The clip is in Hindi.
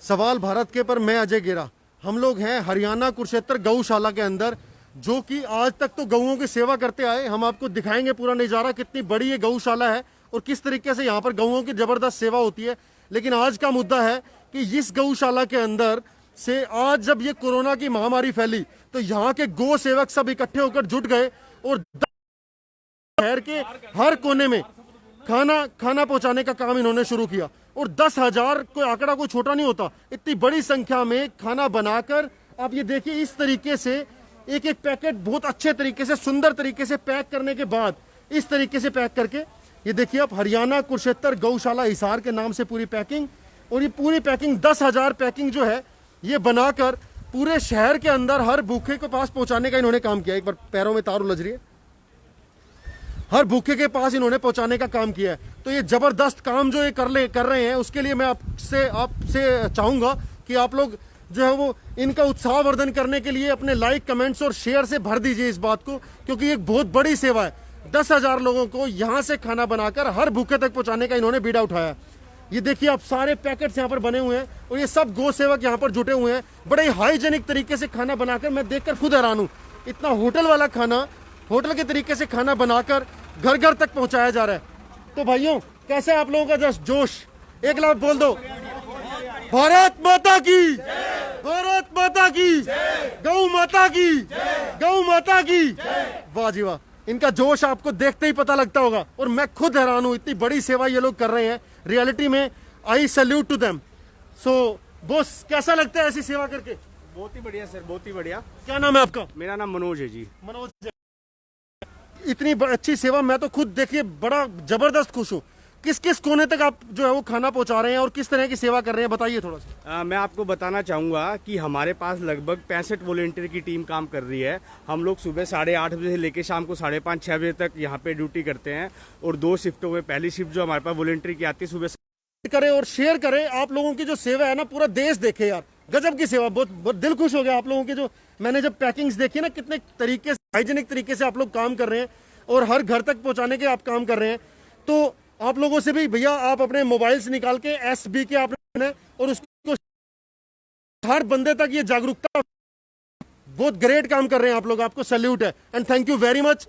सवाल भारत के पर मैं अजय गेरा। हम लोग हैं हरियाणा कुरुक्षेत्र गौशाला के अंदर, जो कि आज तक तो गऊओं की सेवा करते आए। हम आपको दिखाएंगे पूरा नज़ारा, कितनी बड़ी ये गौशाला है और किस तरीके से यहाँ पर गऊओं की ज़बरदस्त सेवा होती है। लेकिन आज का मुद्दा है कि इस गौशाला के अंदर से आज जब ये कोरोना की महामारी फैली तो यहाँ के गौ सेवक सब इकट्ठे होकर जुट गए और शहर के हर कोने में खाना पहुंचाने का काम इन्होंने शुरू किया। और 10,000 कोई आंकड़ा कोई छोटा नहीं होता, इतनी बड़ी संख्या में खाना बनाकर आप ये देखिए, इस तरीके से एक एक पैकेट बहुत अच्छे तरीके से सुंदर तरीके से पैक करने के बाद इस तरीके से पैक करके ये देखिए आप, हरियाणा कुरुक्षेत्र गौशाला हिसार के नाम से पूरी पैकिंग। और ये पूरी पैकिंग 10,000 पैकिंग जो है ये बनाकर पूरे शहर के अंदर हर भूखे के पास पहुंचाने का इन्होंने काम किया। एक बार पैरों में तार उलझ रही है, हर भूखे के पास इन्होंने पहुंचाने का काम किया है। तो ये जबरदस्त काम जो ये कर रहे हैं, उसके लिए मैं आपसे चाहूंगा कि आप लोग जो है वो इनका उत्साह वर्धन करने के लिए अपने लाइक, कमेंट्स और शेयर से भर दीजिए इस बात को, क्योंकि एक बहुत बड़ी सेवा है। 10,000 लोगों को यहाँ से खाना बनाकर हर भूखे तक पहुंचाने का इन्होंने बीड़ा उठाया। ये देखिए आप, सारे पैकेट्स यहाँ पर बने हुए हैं और ये सब गौ सेवक यहाँ पर जुटे हुए हैं। बड़े हाइजेनिक तरीके से खाना बनाकर, मैं देखकर खुद हैरान हूँ, इतना होटल वाला खाना, होटल के तरीके से खाना बनाकर घर घर तक पहुंचाया जा रहा है। तो भाइयों, कैसे आप लोगों का जोश? एक लाख बोल दो, भारत माता की, भारत माता की, गौ माता की, गौ माता की। वाह जी वाह, इनका जोश आपको देखते ही पता लगता होगा। और मैं खुद हैरान हूं, इतनी बड़ी सेवा ये लोग कर रहे हैं। रियलिटी में I salute to them. So boss, कैसा लगता है ऐसी सेवा करके? बहुत ही बढ़िया सर, बहुत ही बढ़िया। क्या नाम है आपका? मेरा नाम मनोज है जी। मनोज। इतनी अच्छी सेवा, मैं तो खुद देखिए बड़ा जबरदस्त खुश हूँ। किस किस कोने तक आप जो है वो खाना पहुंचा रहे हैं और किस तरह की सेवा कर रहे हैं, बताइए थोड़ा सा। मैं आपको बताना चाहूँगा कि हमारे पास लगभग 65 वॉलेंटियर की टीम काम कर रही है। हम लोग सुबह 8:30 बजे से लेकर शाम को 5:30-6 बजे तक यहाँ पे ड्यूटी करते हैं। और 2 शिफ्टों में, पहली शिफ्ट जो हमारे पास वॉलेंटियर की आती है सुबह करें और शेयर करें। आप लोगों की जो सेवा है ना, पूरा देश देखे यार, गजब की सेवा। बहुत बहुत दिल खुश हो गया आप लोगों के जो मैंने जब पैकिंग्स देखी ना, कितने तरीके से हाइजेनिक तरीके से आप लोग काम कर रहे हैं और हर घर तक पहुंचाने के आप काम कर रहे हैं। तो आप लोगों से भी भैया, आप अपने मोबाइल से निकाल के SB के आपने और उसको हर बंदे तक ये जागरूकता, बहुत ग्रेट काम कर रहे हैं आप लोग। आपको सैल्यूट है and thank you very much.